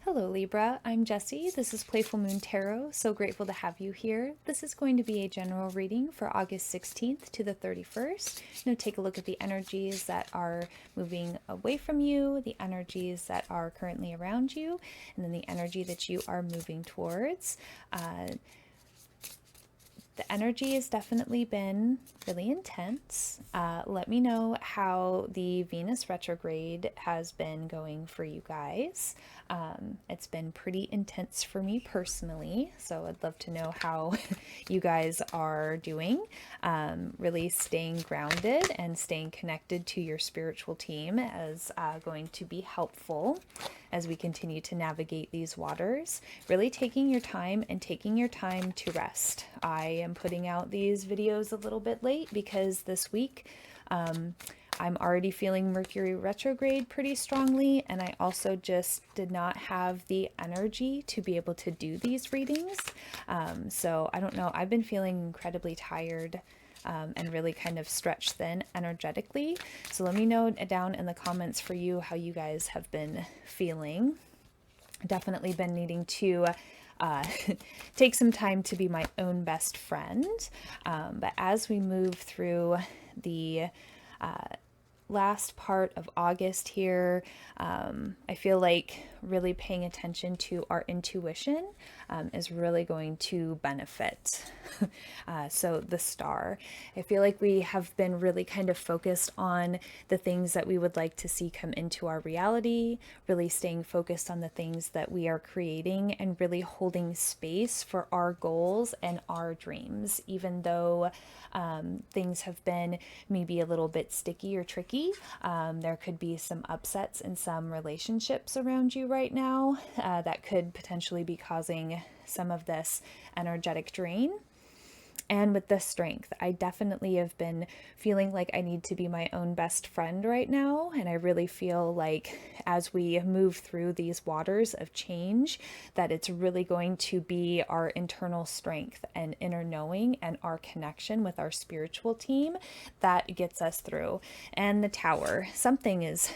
Hello Libra, I'm Jessie. This is Playful Moon Tarot. So grateful to have you here. This is going to be a general reading for August 16th to the 31st. Take a look at the energies that are moving away from you, the energies that are currently around you, and then the energy that you are moving towards. The energy has definitely been really intense. Let me know how the Venus retrograde has been going for you guys. It's been pretty intense for me personally, so I'd love to know how you guys are doing. Really staying grounded and staying connected to your spiritual team is going to be helpful as we continue to navigate these waters. Really taking your time and taking your time to rest. I am putting out these videos a little bit late because this week I'm already feeling Mercury retrograde pretty strongly, and I also just did not have the energy to be able to do these readings. So I don't know, I've been feeling incredibly tired and really kind of stretched thin energetically. So let me know down in the comments for you how you guys have been feeling. Definitely been needing to take some time to be my own best friend. But as we move through the last part of August here, I feel like really paying attention to our intuition is really going to benefit. So the star, I feel like we have been really kind of focused on the things that we would like to see come into our reality, really staying focused on the things that we are creating and really holding space for our goals and our dreams, even though things have been maybe a little bit sticky or tricky. There could be some upsets in some relationships around you right now that could potentially be causing some of this energetic drain. And with the strength, I definitely have been feeling like I need to be my own best friend right now. And I really feel like as we move through these waters of change, that it's really going to be our internal strength and inner knowing and our connection with our spiritual team that gets us through. And the Tower, something is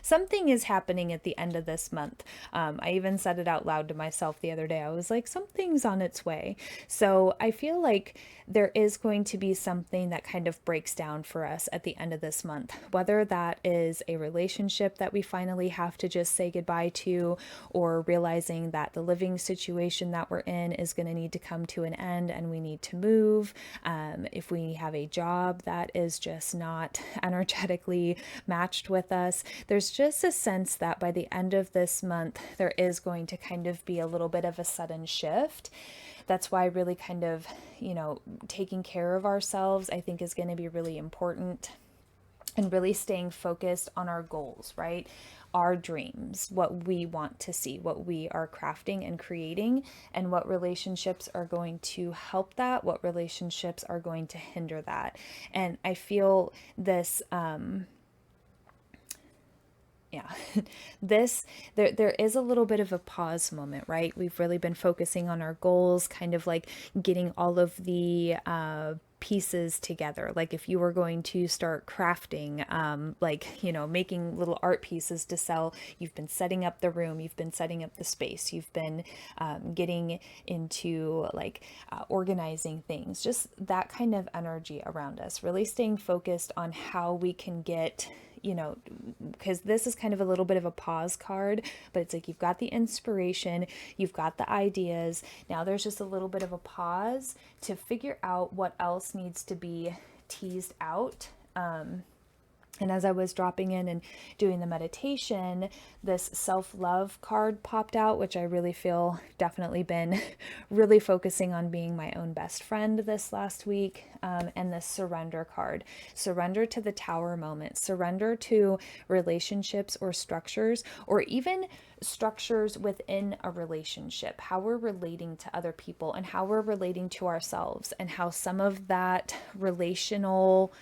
something is happening at the end of this month. I even said it out loud to myself the other day. I was like, something's on its way. So I feel like there is going to be something that kind of breaks down for us at the end of this month, whether that is a relationship that we finally have to just say goodbye to, or realizing that the living situation that we're in is going to need to come to an end and we need to move. If we have a job that is just not energetically matched with us, there's just a sense that by the end of this month, there is going to kind of be a little bit of a sudden shift. That's why really kind of, taking care of ourselves, I think, is going to be really important, and really staying focused on our goals, right? Our dreams, what we want to see, what we are crafting and creating, and what relationships are going to help that, what relationships are going to hinder that. And I feel this, there is a little bit of a pause moment, right? We've really been focusing on our goals, kind of like getting all of the pieces together. Like if you were going to start crafting, making little art pieces to sell, you've been setting up the room, you've been setting up the space, you've been getting into organizing things, just that kind of energy around us, really staying focused on how we can get, because this is kind of a little bit of a pause card, but it's like you've got the inspiration, you've got the ideas. Now there's just a little bit of a pause to figure out what else needs to be teased out. And as I was dropping in and doing the meditation, this self-love card popped out, which I really feel definitely been really focusing on being my own best friend this last week. And the surrender card, surrender to the Tower moment, surrender to relationships or structures, or even structures within a relationship, how we're relating to other people and how we're relating to ourselves, and how some of that relational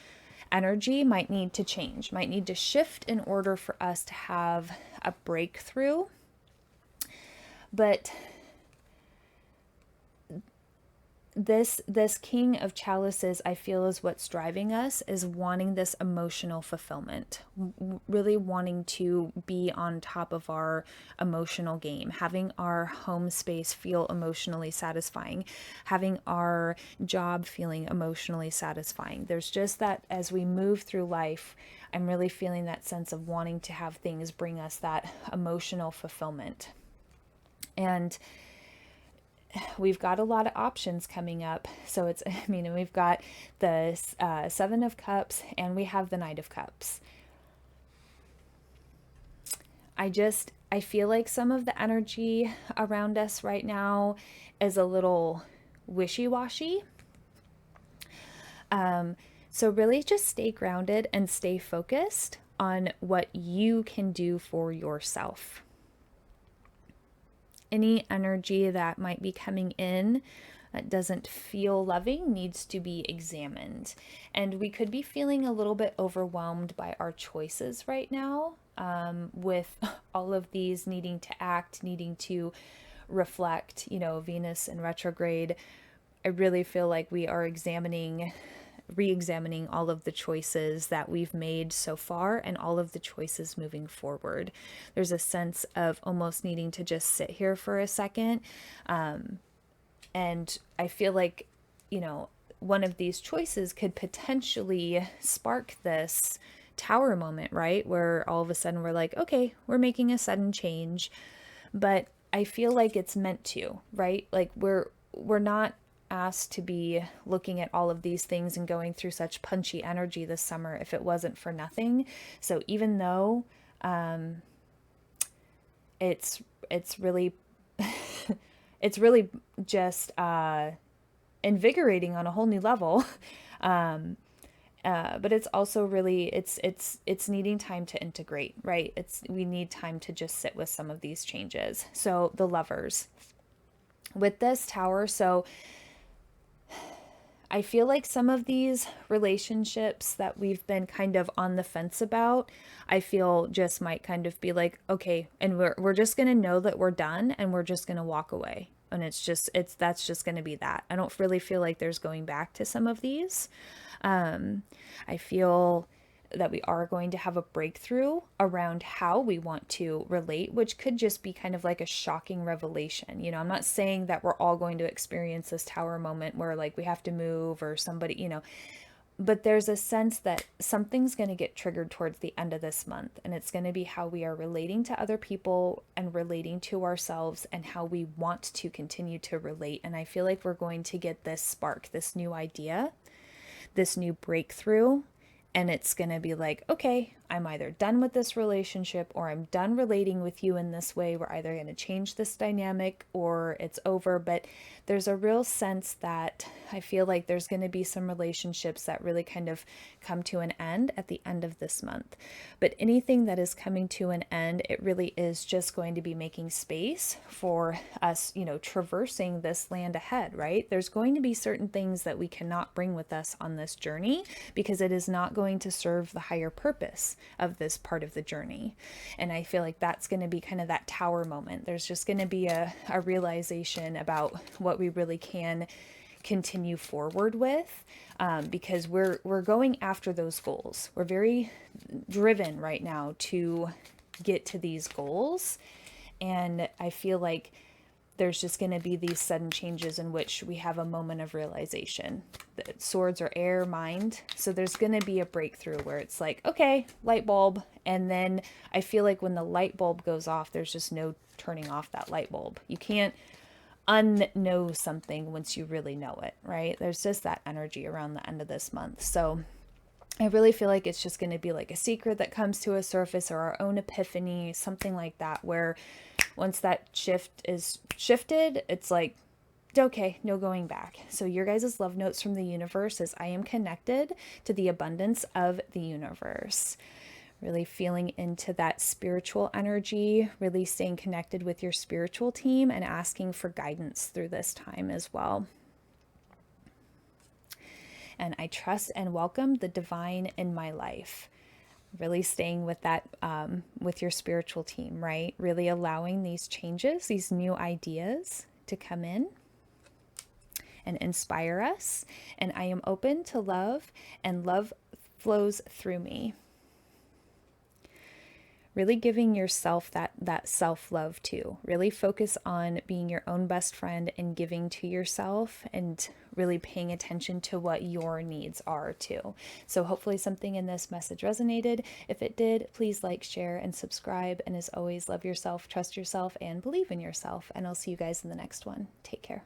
energy might need to change, might need to shift in order for us to have a breakthrough. But this King of Chalices, I feel, is what's driving us, is wanting this emotional fulfillment, really wanting to be on top of our emotional game, having our home space feel emotionally satisfying, having our job feeling emotionally satisfying. There's just that, as we move through life, I'm really feeling that sense of wanting to have things bring us that emotional fulfillment. And we've got a lot of options coming up. So it's, I mean, we've got the Seven of Cups and we have the Knight of Cups. I feel like some of the energy around us right now is a little wishy-washy. So really just stay grounded and stay focused on what you can do for yourself. Any energy that might be coming in that doesn't feel loving needs to be examined. And we could be feeling a little bit overwhelmed by our choices right now, with all of these needing to act, needing to reflect, Venus in retrograde. I really feel like we are re-examining all of the choices that we've made so far and all of the choices moving forward. There's a sense of almost needing to just sit here for a second. And I feel like, one of these choices could potentially spark this tower moment, right? Where all of a sudden we're like, okay, we're making a sudden change, but I feel like it's meant to, right? Like we're not asked to be looking at all of these things and going through such punchy energy this summer if it wasn't for nothing. So even though it's really it's really just invigorating on a whole new level, but it's also really it's needing time to integrate, right? We need time to just sit with some of these changes. So the Lovers with this tower, so I feel like some of these relationships that we've been kind of on the fence about, I feel just might kind of be like, okay, and we're just going to know that we're done and we're just going to walk away. And that's just going to be that. I don't really feel like there's going back to some of these. I feel that we are going to have a breakthrough around how we want to relate, which could just be kind of like a shocking revelation. I'm not saying that we're all going to experience this tower moment where like we have to move or somebody, but there's a sense that something's going to get triggered towards the end of this month, and it's going to be how we are relating to other people and relating to ourselves and how we want to continue to relate. And I feel like we're going to get this spark, this new idea, this new breakthrough. And it's going to be like, okay, I'm either done with this relationship or I'm done relating with you in this way. We're either going to change this dynamic or it's over. But there's a real sense that I feel like there's going to be some relationships that really kind of come to an end at the end of this month. But anything that is coming to an end, it really is just going to be making space for us, traversing this land ahead, right? There's going to be certain things that we cannot bring with us on this journey because it is not going to serve the higher purpose of this part of the journey. And I feel like that's going to be kind of that tower moment. There's just going to be a realization about what we really can continue forward with, because we're going after those goals. We're very driven right now to get to these goals. And I feel like there's just going to be these sudden changes in which we have a moment of realization. The swords are air, mind. So there's going to be a breakthrough where it's like, okay, light bulb. And then I feel like when the light bulb goes off, there's just no turning off that light bulb. You can't unknow something once you really know it, right? There's just that energy around the end of this month. So I really feel like it's just going to be like a secret that comes to a surface or our own epiphany, something like that, where once that shift is shifted, it's like, okay, no going back. So your guys' love notes from the universe is I am connected to the abundance of the universe. Really feeling into that spiritual energy, really staying connected with your spiritual team and asking for guidance through this time as well. And I trust and welcome the divine in my life. Really staying with that, with your spiritual team, right? Really allowing these changes, these new ideas to come in and inspire us. And I am open to love, and love flows through me. Really giving yourself that self-love too. Really focus on being your own best friend and giving to yourself, and really paying attention to what your needs are too. So hopefully something in this message resonated. If it did, please like, share, and subscribe. And as always, love yourself, trust yourself, and believe in yourself. And I'll see you guys in the next one. Take care.